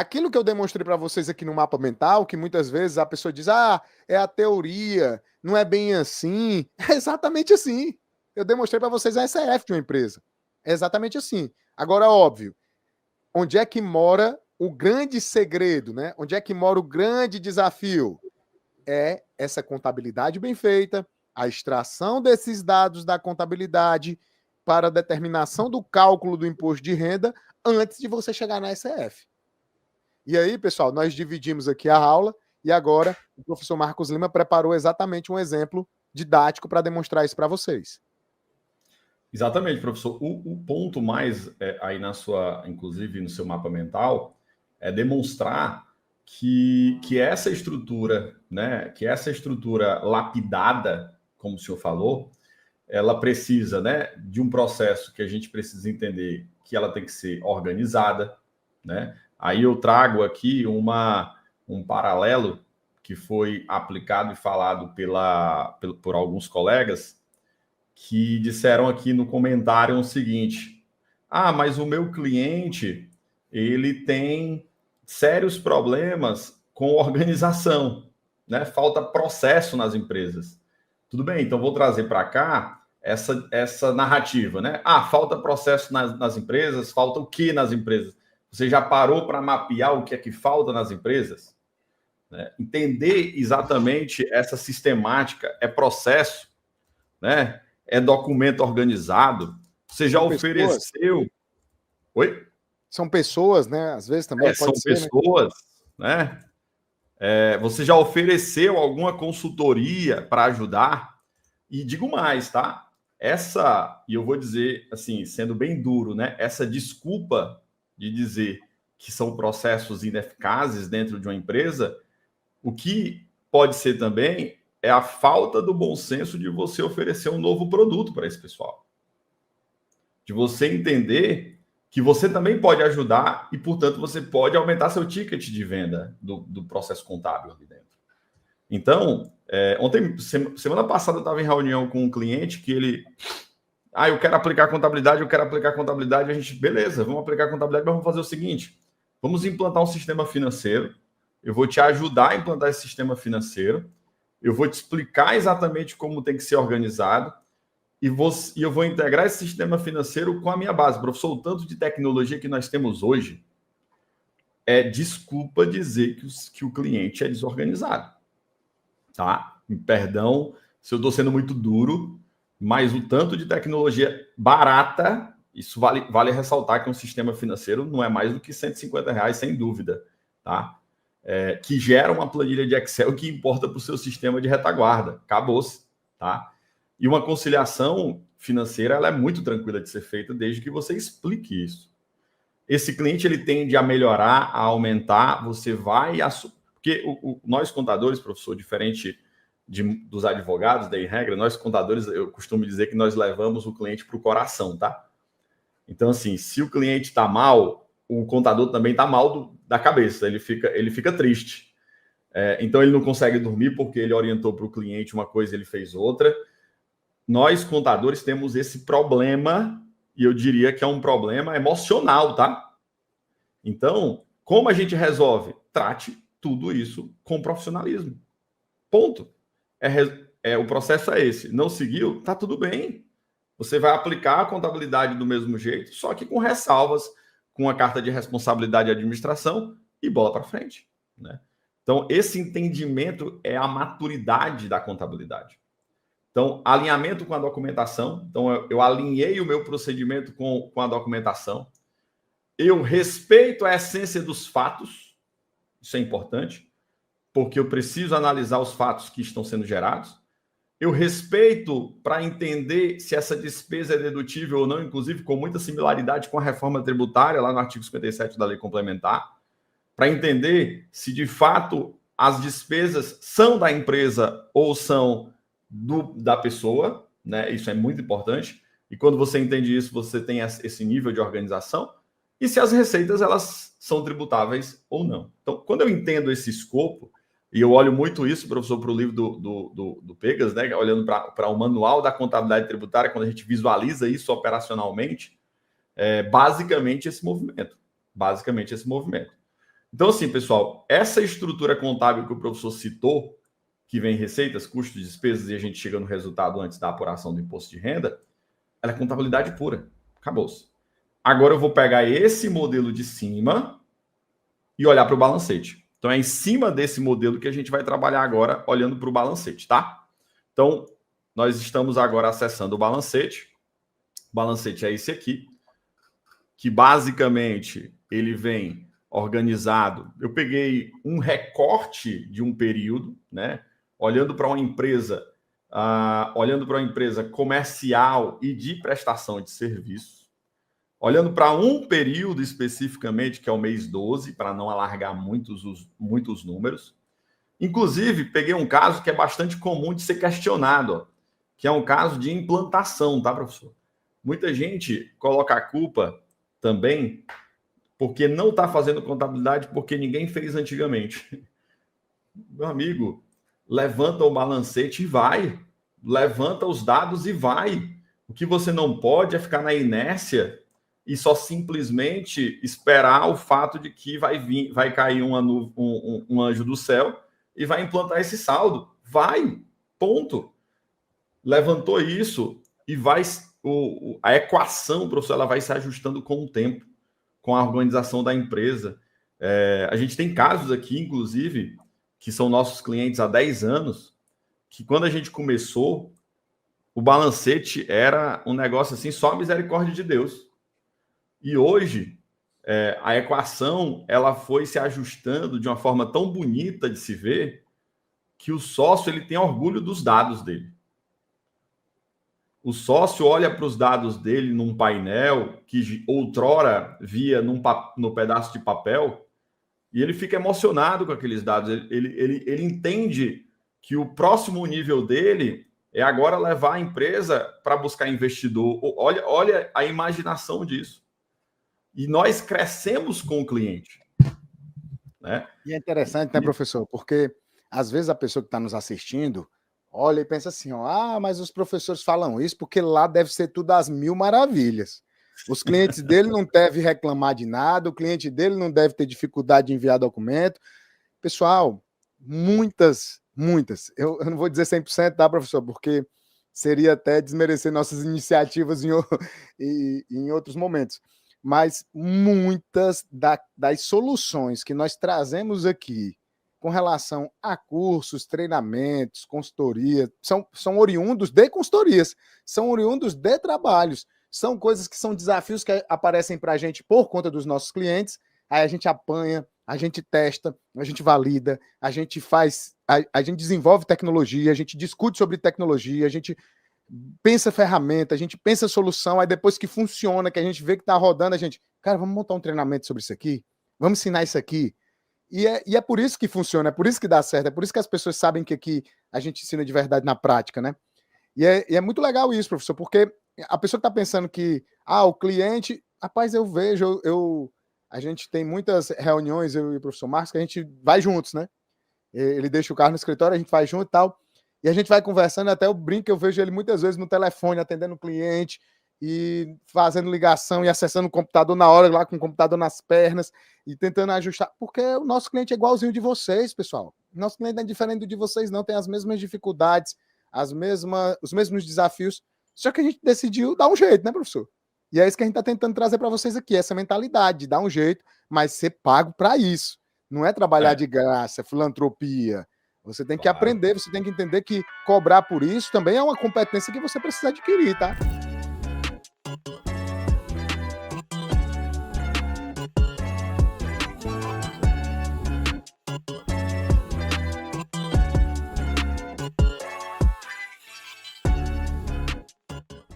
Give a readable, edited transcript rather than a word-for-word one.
aquilo que eu demonstrei para vocês aqui no mapa mental, que muitas vezes a pessoa diz, é a teoria, não é bem assim. É exatamente assim. Eu demonstrei para vocês a SRF de uma empresa. É exatamente assim. Agora, óbvio, onde é que mora o grande segredo, né? Onde é que mora o grande desafio? É essa contabilidade bem feita, a extração desses dados da contabilidade para a determinação do cálculo do imposto de renda antes de você chegar na SRF. E aí, pessoal, nós dividimos aqui a aula e agora o professor Marcos Lima preparou exatamente um exemplo didático para demonstrar isso para vocês. Exatamente, professor. O ponto mais aí na sua, inclusive no seu mapa mental, é demonstrar que essa estrutura, né, que essa estrutura lapidada, como o senhor falou, ela precisa, né, de um processo que a gente precisa entender que ela tem que ser organizada, né? Aí eu trago aqui um paralelo que foi aplicado e falado por alguns colegas que disseram aqui no comentário o seguinte: mas o meu cliente, ele tem sérios problemas com organização, né? Falta processo nas empresas. Tudo bem, então vou trazer para cá essa narrativa, né? Falta processo nas empresas, falta o que nas empresas? Você já parou para mapear o que é que falta nas empresas? Né? Entender exatamente essa sistemática, é processo, né? É documento organizado. Você já ofereceu... Oi? São pessoas, né? Às vezes também são pode ser, pessoas, né? Você já ofereceu alguma consultoria para ajudar? E digo mais, tá? E eu vou dizer, assim, sendo bem duro, né? Essa desculpa de dizer que são processos ineficazes dentro de uma empresa, o que pode ser também é a falta do bom senso de você oferecer um novo produto para esse pessoal. De você entender que você também pode ajudar e, portanto, você pode aumentar seu ticket de venda do processo contábil ali dentro. Então, semana passada eu estava em reunião com um cliente que ele... eu quero aplicar contabilidade, a gente, beleza, vamos aplicar contabilidade, mas vamos fazer o seguinte, vamos implantar um sistema financeiro, eu vou te ajudar a implantar esse sistema financeiro, eu vou te explicar exatamente como tem que ser organizado, e eu vou integrar esse sistema financeiro com a minha base. Professor, o tanto de tecnologia que nós temos hoje é desculpa dizer que o cliente é desorganizado. Tá? Perdão se eu estou sendo muito duro, mas o tanto de tecnologia barata, isso vale ressaltar que um sistema financeiro não é mais do que R$150, sem dúvida. Tá? Que gera uma planilha de Excel que importa para o seu sistema de retaguarda. Acabou-se. Tá? E uma conciliação financeira ela é muito tranquila de ser feita desde que você explique isso. Esse cliente ele tende a melhorar, a aumentar, você vai... Porque nós contadores, professor, diferente dos advogados, daí regra, nós contadores, eu costumo dizer que nós levamos o cliente para o coração, tá? Então, assim, se o cliente está mal, o contador também está mal da cabeça, ele fica triste. Então, ele não consegue dormir porque ele orientou para o cliente uma coisa e ele fez outra. Nós, contadores, temos esse problema, e eu diria que é um problema emocional, tá? Então, como a gente resolve? Trate tudo isso com profissionalismo. Ponto. O processo é esse. Não seguiu? Tá tudo bem. Você vai aplicar a contabilidade do mesmo jeito, só que com ressalvas, com a carta de responsabilidade de administração e bola para frente. Né? Então, esse entendimento é a maturidade da contabilidade. Então, alinhamento com a documentação. Então, eu alinhei o meu procedimento com a documentação. Eu respeito a essência dos fatos. Isso é importante, porque eu preciso analisar os fatos que estão sendo gerados. Eu respeito para entender se essa despesa é dedutível ou não, inclusive com muita similaridade com a reforma tributária, lá no artigo 57 da Lei Complementar, para entender se, de fato, as despesas são da empresa ou são da pessoa, né? Isso é muito importante. E quando você entende isso, você tem esse nível de organização. E se as receitas elas são tributáveis ou não. Então, quando eu entendo esse escopo, e eu olho muito isso, professor, para o livro do Pegas, né? Olhando para o manual da contabilidade tributária, quando a gente visualiza isso operacionalmente, basicamente esse movimento. Basicamente esse movimento. Então, assim, pessoal, essa estrutura contábil que o professor citou, que vem receitas, custos, despesas e a gente chega no resultado antes da apuração do imposto de renda, ela é contabilidade pura. Acabou-se. Agora eu vou pegar esse modelo de cima e olhar para o balancete. Então é em cima desse modelo que a gente vai trabalhar agora, olhando para o balancete, tá? Então, nós estamos agora acessando o balancete. O balancete é esse aqui, que basicamente ele vem organizado. Eu peguei um recorte de um período, né? Olhando para uma empresa, comercial e de prestação de serviços, olhando para um período especificamente, que é o mês 12, para não alargar muitos números. Inclusive, peguei um caso que é bastante comum de ser questionado, ó, que é um caso de implantação, tá, professor? Muita gente coloca a culpa também porque não está fazendo contabilidade porque ninguém fez antigamente. Meu amigo, levanta o balancete e vai. Levanta os dados e vai. O que você não pode é ficar na inércia e só simplesmente esperar o fato de que vai cair um anjo do céu e vai implantar esse saldo. Vai, ponto. Levantou isso e vai. A equação, professor, ela vai se ajustando com o tempo, com a organização da empresa. A gente tem casos aqui, inclusive, que são nossos clientes há 10 anos, que quando a gente começou, o balancete era um negócio assim, só a misericórdia de Deus. E hoje, a equação ela foi se ajustando de uma forma tão bonita de se ver que o sócio ele tem orgulho dos dados dele. O sócio olha para os dados dele num painel que outrora via no pedaço de papel e ele fica emocionado com aqueles dados. Ele entende que o próximo nível dele é agora levar a empresa para buscar investidor. Olha a imaginação disso. E nós crescemos com o cliente. Né? E é interessante, né, professor? Porque às vezes a pessoa que está nos assistindo olha e pensa assim, ó, mas os professores falam isso porque lá deve ser tudo às mil maravilhas. Os clientes dele não devem reclamar de nada, o cliente dele não deve ter dificuldade de enviar documento. Pessoal, muitas, eu não vou dizer 100%, tá, professor? Porque seria até desmerecer nossas iniciativas em outros momentos. Mas muitas das soluções que nós trazemos aqui com relação a cursos, treinamentos, consultoria, são oriundos de consultorias, são oriundos de trabalhos, são coisas que são desafios que aparecem para a gente por conta dos nossos clientes, aí a gente apanha, a gente testa, a gente valida, a gente faz, a gente desenvolve tecnologia, a gente discute sobre tecnologia, a gente pensa ferramenta, a gente pensa solução, aí depois que funciona, que a gente vê que está rodando, a gente, cara, vamos montar um treinamento sobre isso aqui, vamos ensinar isso aqui. E é por isso que funciona, é por isso que dá certo, é por isso que as pessoas sabem que aqui a gente ensina de verdade na prática, né? E é muito legal isso, professor, porque a pessoa que está pensando que, o cliente, rapaz, eu vejo, a gente tem muitas reuniões, eu e o professor Marcos, que a gente vai juntos, né? Ele deixa o carro no escritório, a gente vai junto e tal, e a gente vai conversando, até eu brinco, eu vejo ele muitas vezes no telefone, atendendo o cliente, e fazendo ligação e acessando o computador na hora, lá com o computador nas pernas, e tentando ajustar, porque o nosso cliente é igualzinho de vocês, pessoal. O nosso cliente não é diferente do de vocês, não, tem as mesmas dificuldades, os mesmos desafios, só que a gente decidiu dar um jeito, né, professor? E é isso que a gente está tentando trazer para vocês aqui, essa mentalidade de dar um jeito, mas ser pago para isso. Não é trabalhar de graça, filantropia. Você tem que aprender, você tem que entender que cobrar por isso também é uma competência que você precisa adquirir, tá?